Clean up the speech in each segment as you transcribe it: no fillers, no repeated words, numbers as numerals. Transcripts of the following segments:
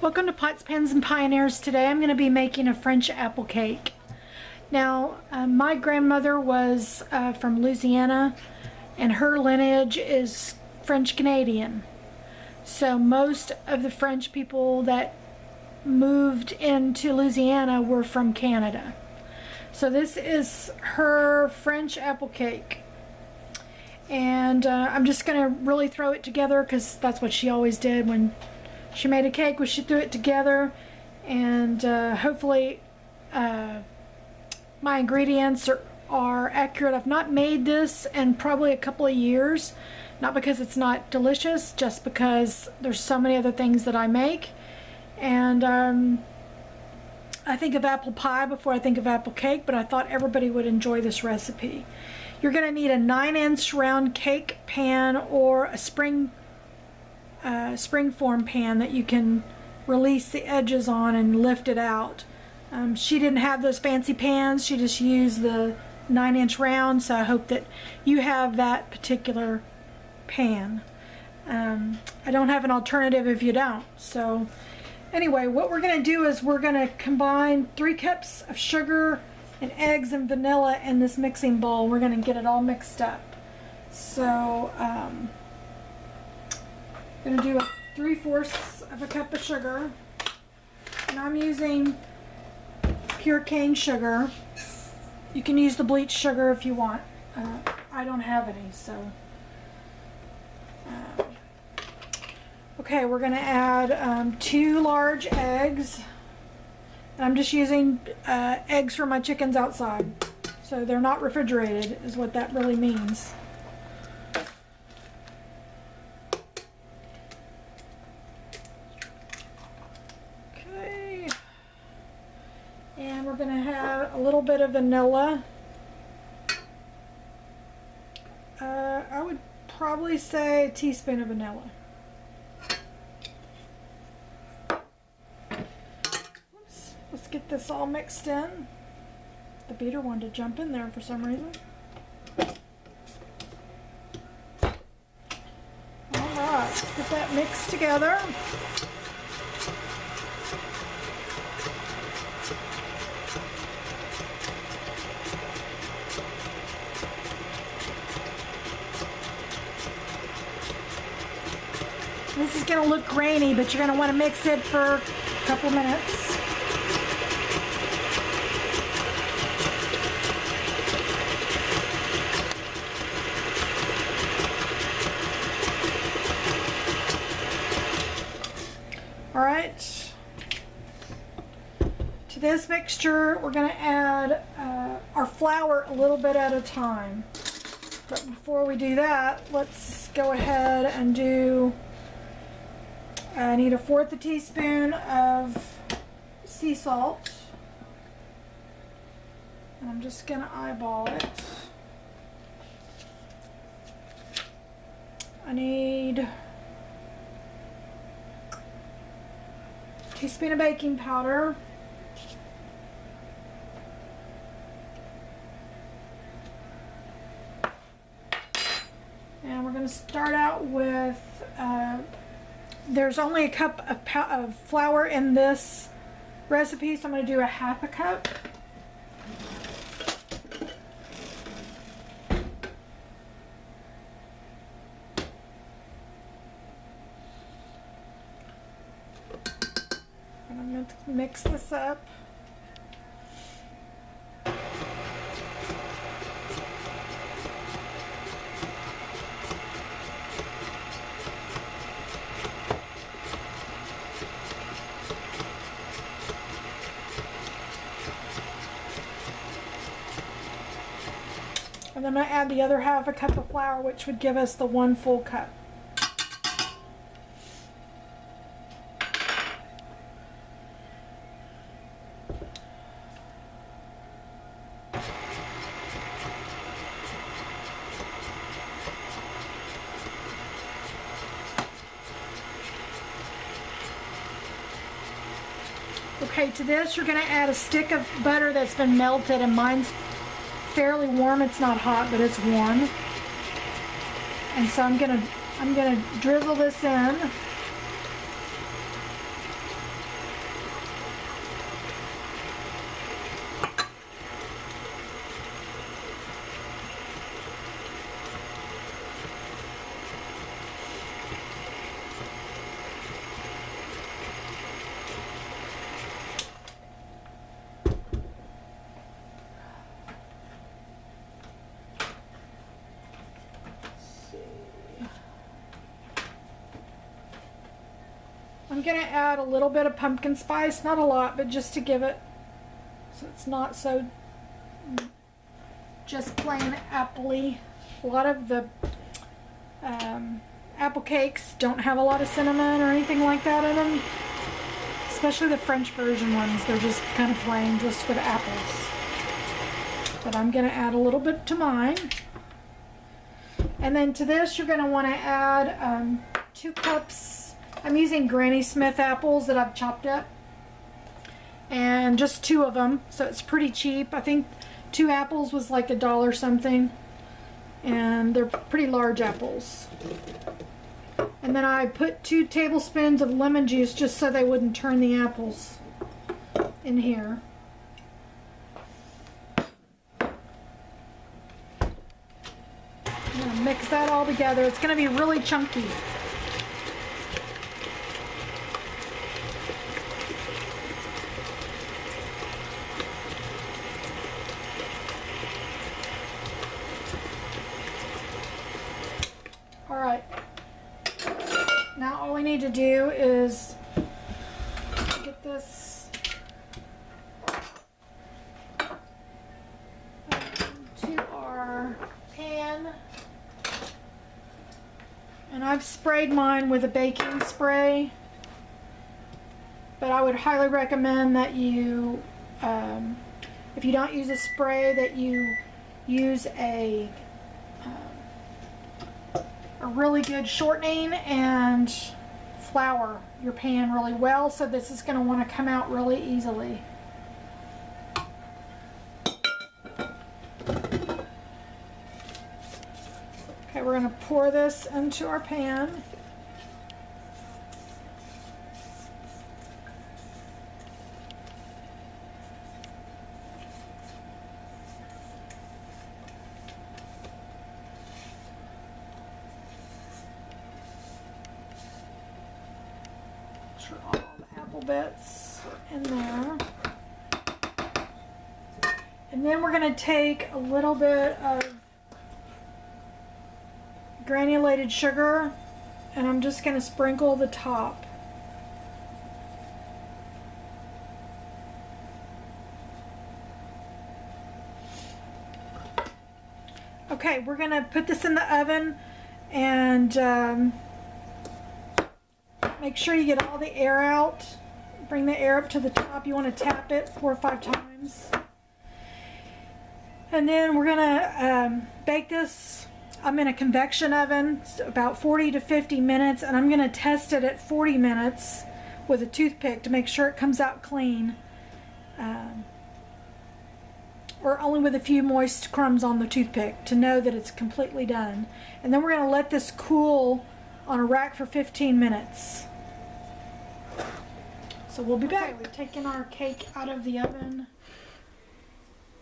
Welcome to Pots, Pans, and Pioneers. Today I'm going to be making a French apple cake. Now, my grandmother was from Louisiana, and her lineage is French-Canadian. So most of the French people that moved into Louisiana were from Canada. So this is her French apple cake. And I'm just going to really throw it together because that's what she always did when she made a cake, was she threw it together. And hopefully my ingredients are accurate. I've not made this in probably a couple of years. Not because it's not delicious, just because there's so many other things that I make. And I think of apple pie before I think of apple cake, but I thought everybody would enjoy this recipe. You're going to need a 9-inch round cake pan or a spring form pan that you can release the edges on and lift it out. She didn't have those fancy pans. She just used the 9-inch round, so I hope that you have that particular pan. I don't have an alternative if you don't. So anyway, what we're going to do is we're going to combine 3 cups of sugar and eggs and vanilla in this mixing bowl. We're going to get it all mixed up. So I'm going to do 3/4 of a cup of sugar, and I'm using pure cane sugar. You can use the bleached sugar if you want. I don't have any, so okay, we're going to add 2 large eggs. And I'm just using eggs from my chickens outside, so they're not refrigerated, is what that really means. Okay, and we're going to have a little bit of vanilla. I would probably say a teaspoon of vanilla. Let's get this all mixed in. The beater wanted to jump in there for some reason. Alright, let's get that mixed together. This is going to look grainy, but you're going to want to mix it for a couple minutes. Alright, to this mixture we're going to add our flour a little bit at a time. But before we do that, let's go ahead and do, I need 1/4 teaspoon of sea salt. And I'm just going to eyeball it. I need teaspoon of baking powder, and we're going to start out with there's only a cup of flour in this recipe, so I'm going to do 1/2 cup. I'm going to mix this up. And then I'm going to add the other 1/2 cup of flour, which would give us the 1 full cup. Okay, to this you're going to add a stick of butter that's been melted, and mine's fairly warm. It's not hot, but it's warm. And so I'm gonna drizzle this in. going to add a little bit of pumpkin spice, not a lot, but just to give it, so it's not so just plain appley. A lot of the apple cakes don't have a lot of cinnamon or anything like that in them, especially the French version ones. They're just kind of plain, just for the apples. But I'm going to add a little bit to mine. And then to this, you're going to want to add 2 cups. I'm using Granny Smith apples that I've chopped up, and just 2 of them, so it's pretty cheap. I think 2 apples was like $1 something, and they're pretty large apples. And then I put 2 tablespoons of lemon juice just so they wouldn't turn the apples in here. I'm going to mix that all together. It's going to be really chunky. All right. Now all we need to do is get this to our pan. And I've sprayed mine with a baking spray, but I would highly recommend that you, if you don't use a spray, that you use a really good shortening and flour your pan really well, so this is going to want to come out really easily. Okay, we're going to pour this into our pan. All the apple bits in there. And then we're going to take a little bit of granulated sugar, and I'm just going to sprinkle the top. Okay, we're going to put this in the oven, and make sure you get all the air out. Bring the air up to the top. You want to tap it 4 or 5 times. And then we're going to bake this. I'm in a convection oven, about 40 to 50 minutes, and I'm going to test it at 40 minutes with a toothpick to make sure it comes out clean. Or only with a few moist crumbs on the toothpick to know that it's completely done. And then we're going to let this cool on a rack for 15 minutes. So we'll be back. Okay, we've taken our cake out of the oven,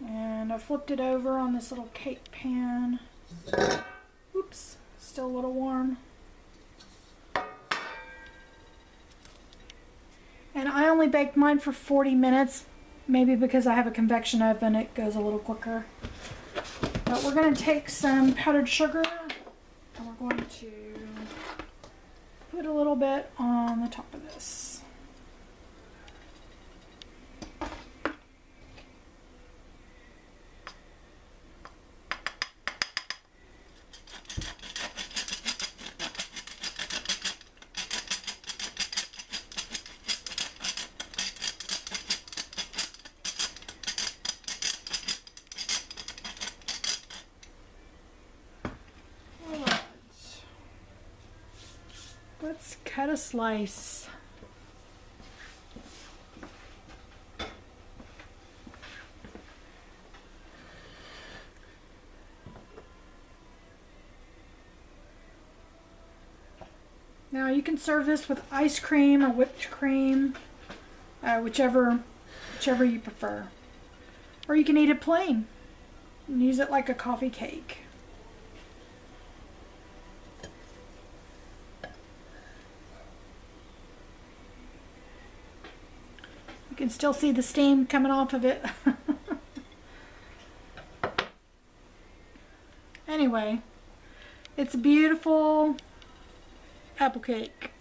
and I flipped it over on this little cake pan. Oops, still a little warm. And I only baked mine for 40 minutes, maybe because I have a convection oven, it goes a little quicker. But we're going to take some powdered sugar, and we're going to put a little bit on the top of this. Let's cut a slice. Now you can serve this with ice cream or whipped cream, whichever you prefer. Or you can eat it plain and use it like a coffee cake. You can still see the steam coming off of it. Anyway, it's a beautiful apple cake.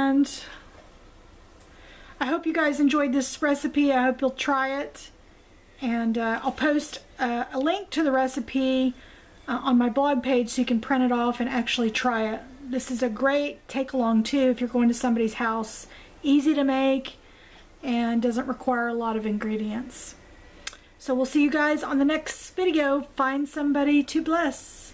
And I hope you guys enjoyed this recipe. I hope you'll try it. And I'll post a link to the recipe on my blog page so you can print it off and actually try it. This is a great take-along too if you're going to somebody's house. Easy to make and doesn't require a lot of ingredients. So we'll see you guys on the next video. Find somebody to bless.